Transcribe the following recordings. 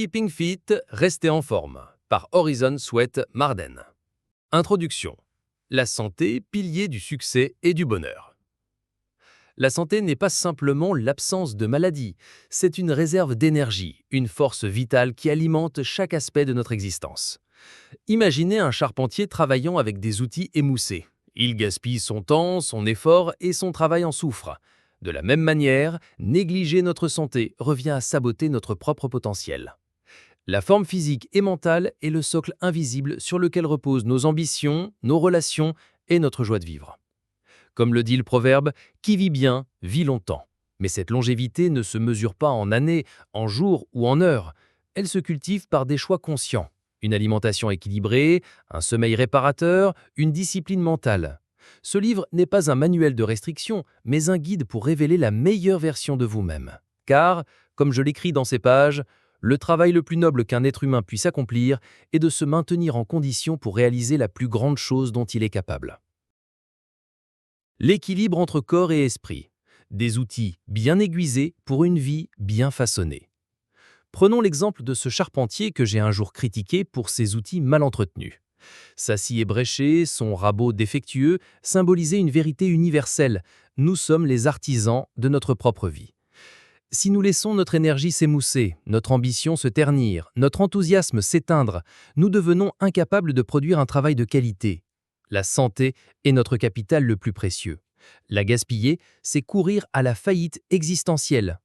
Keeping Fit, rester en forme, par Horizon Sweat Marden. Introduction. La santé, pilier du succès et du bonheur. La santé n'est pas simplement l'absence de maladie, c'est une réserve d'énergie, une force vitale qui alimente chaque aspect de notre existence. Imaginez un charpentier travaillant avec des outils émoussés. Il gaspille son temps, son effort et son travail en souffre. De la même manière, négliger notre santé revient à saboter notre propre potentiel. La forme physique et mentale est le socle invisible sur lequel reposent nos ambitions, nos relations et notre joie de vivre. Comme le dit le proverbe, qui vit bien, vit longtemps. Mais cette longévité ne se mesure pas en années, en jours ou en heures. Elle se cultive par des choix conscients. Une alimentation équilibrée, un sommeil réparateur, une discipline mentale. Ce livre n'est pas un manuel de restriction, mais un guide pour révéler la meilleure version de vous-même. Car, comme je l'écris dans ces pages, le travail le plus noble qu'un être humain puisse accomplir est de se maintenir en condition pour réaliser la plus grande chose dont il est capable. L'équilibre entre corps et esprit. Des outils bien aiguisés pour une vie bien façonnée. Prenons l'exemple de ce charpentier que j'ai un jour critiqué pour ses outils mal entretenus. Sa scie ébréchée, son rabot défectueux symbolisaient une vérité universelle. Nous sommes les artisans de notre propre vie. Si nous laissons notre énergie s'émousser, notre ambition se ternir, notre enthousiasme s'éteindre, nous devenons incapables de produire un travail de qualité. La santé est notre capital le plus précieux. La gaspiller, c'est courir à la faillite existentielle.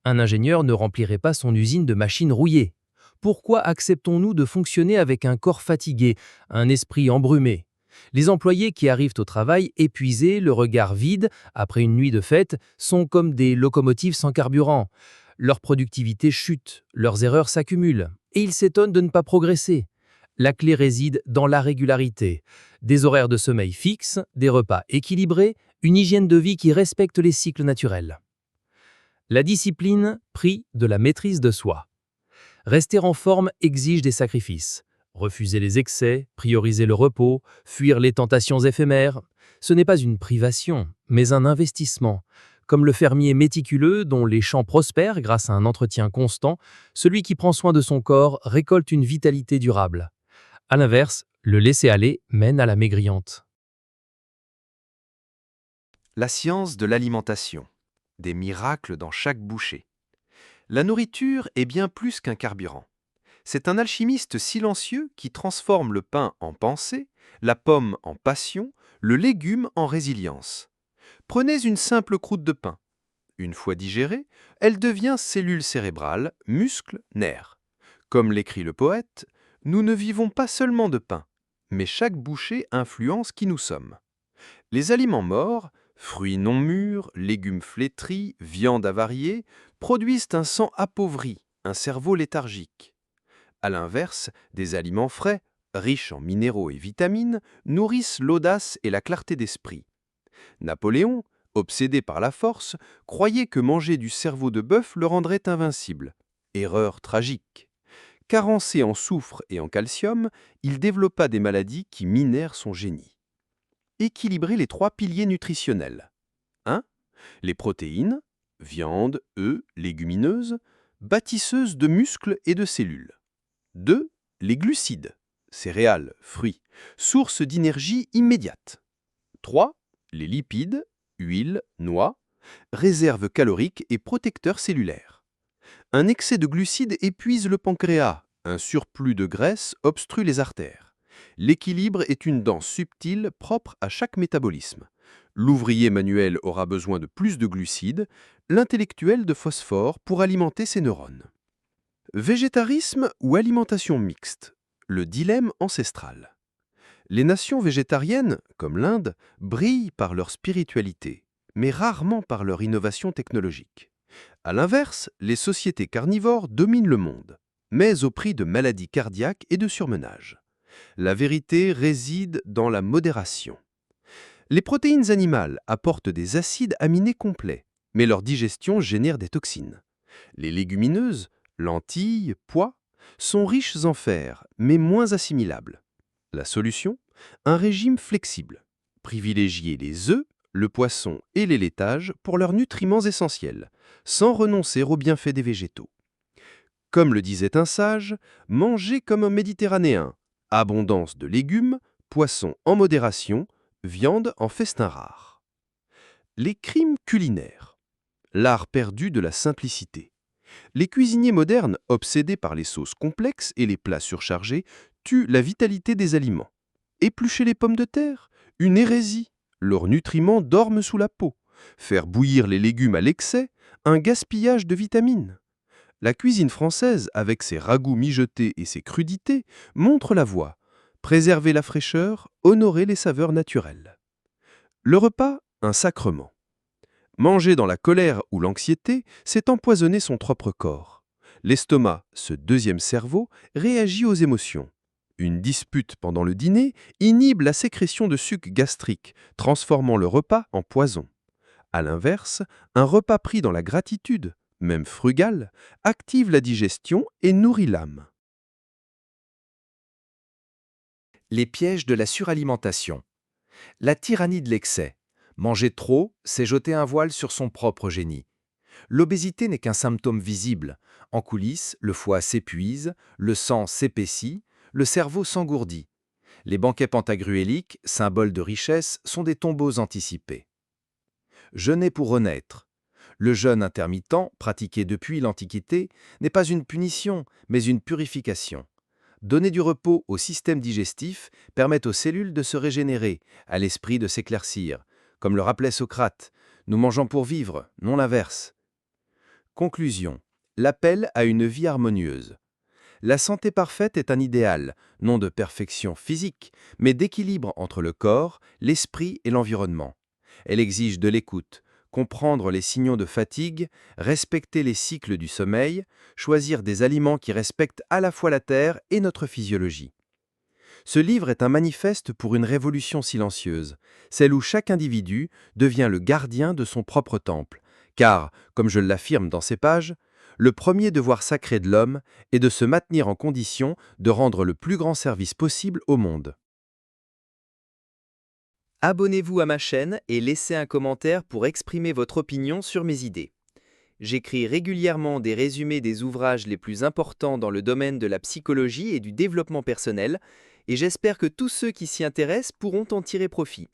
Un ingénieur ne remplirait pas son usine de machines rouillées. Pourquoi acceptons-nous de fonctionner avec un corps fatigué, un esprit embrumé ? Les employés qui arrivent au travail épuisés, le regard vide, après une nuit de fête, sont comme des locomotives sans carburant. Leur productivité chute, leurs erreurs s'accumulent, et ils s'étonnent de ne pas progresser. La clé réside dans la régularité. Des horaires de sommeil fixes, des repas équilibrés, une hygiène de vie qui respecte les cycles naturels. La discipline, prix de la maîtrise de soi. Rester en forme exige des sacrifices. Refuser les excès, prioriser le repos, fuir les tentations éphémères, ce n'est pas une privation, mais un investissement. Comme le fermier méticuleux dont les champs prospèrent grâce à un entretien constant, celui qui prend soin de son corps récolte une vitalité durable. À l'inverse, le laisser-aller mène à la maigrillante. La science de l'alimentation. Des miracles dans chaque bouchée. La nourriture est bien plus qu'un carburant. C'est un alchimiste silencieux qui transforme le pain en pensée, la pomme en passion, le légume en résilience. Prenez une simple croûte de pain. Une fois digérée, elle devient cellule cérébrale, muscle, nerf. Comme l'écrit le poète, nous ne vivons pas seulement de pain, mais chaque bouchée influence qui nous sommes. Les aliments morts, fruits non mûrs, légumes flétris, viande avariée, produisent un sang appauvri, un cerveau léthargique. À l'inverse, des aliments frais, riches en minéraux et vitamines, nourrissent l'audace et la clarté d'esprit. Napoléon, obsédé par la force, croyait que manger du cerveau de bœuf le rendrait invincible. Erreur tragique. Carencé en soufre et en calcium, il développa des maladies qui minèrent son génie. Équilibrer les 3 piliers nutritionnels. 1. Les protéines, viande, œufs, légumineuses, bâtisseuses de muscles et de cellules. 2. Les glucides, céréales, fruits, source d'énergie immédiate. 3. Les lipides, huile, noix, réserve calorique et protecteur cellulaire. Un excès de glucides épuise le pancréas, un surplus de graisse obstrue les artères. L'équilibre est une danse subtile propre à chaque métabolisme. L'ouvrier manuel aura besoin de plus de glucides, l'intellectuel de phosphore pour alimenter ses neurones. Végétarisme ou alimentation mixte? Le dilemme ancestral. Les nations végétariennes, comme l'Inde, brillent par leur spiritualité, mais rarement par leur innovation technologique. À l'inverse, les sociétés carnivores dominent le monde, mais au prix de maladies cardiaques et de surmenage. La vérité réside dans la modération. Les protéines animales apportent des acides aminés complets, mais leur digestion génère des toxines. Les légumineuses, lentilles, pois, sont riches en fer, mais moins assimilables. La solution? Un régime flexible. Privilégier les œufs, le poisson et les laitages pour leurs nutriments essentiels, sans renoncer aux bienfaits des végétaux. Comme le disait un sage, mangez comme un Méditerranéen. Abondance de légumes, poissons en modération, viande en festin rare. Les crimes culinaires. L'art perdu de la simplicité. Les cuisiniers modernes, obsédés par les sauces complexes et les plats surchargés, tuent la vitalité des aliments. Éplucher les pommes de terre? Une hérésie. Leurs nutriments dorment sous la peau. Faire bouillir les légumes à l'excès? Un gaspillage de vitamines. La cuisine française, avec ses ragoûts mijotés et ses crudités, montre la voie. Préserver la fraîcheur, honorer les saveurs naturelles. Le repas, un sacrement. Manger dans la colère ou l'anxiété, c'est empoisonner son propre corps. L'estomac, ce deuxième cerveau, réagit aux émotions. Une dispute pendant le dîner inhibe la sécrétion de suc gastrique, transformant le repas en poison. À l'inverse, un repas pris dans la gratitude, même frugal, active la digestion et nourrit l'âme. Les pièges de la suralimentation. La tyrannie de l'excès. Manger trop, c'est jeter un voile sur son propre génie. L'obésité n'est qu'un symptôme visible. En coulisses, le foie s'épuise, le sang s'épaissit, le cerveau s'engourdit. Les banquets pantagruéliques, symboles de richesse, sont des tombeaux anticipés. Jeûner pour renaître. Le jeûne intermittent, pratiqué depuis l'Antiquité, n'est pas une punition, mais une purification. Donner du repos au système digestif permet aux cellules de se régénérer, à l'esprit de s'éclaircir. Comme le rappelait Socrate, nous mangeons pour vivre, non l'inverse. Conclusion. L'appel à une vie harmonieuse. La santé parfaite est un idéal, non de perfection physique, mais d'équilibre entre le corps, l'esprit et l'environnement. Elle exige de l'écoute, comprendre les signaux de fatigue, respecter les cycles du sommeil, choisir des aliments qui respectent à la fois la terre et notre physiologie. Ce livre est un manifeste pour une révolution silencieuse, celle où chaque individu devient le gardien de son propre temple, car, comme je l'affirme dans ces pages, le premier devoir sacré de l'homme est de se maintenir en condition de rendre le plus grand service possible au monde. Abonnez-vous à ma chaîne et laissez un commentaire pour exprimer votre opinion sur mes idées. J'écris régulièrement des résumés des ouvrages les plus importants dans le domaine de la psychologie et du développement personnel, et j'espère que tous ceux qui s'y intéressent pourront en tirer profit.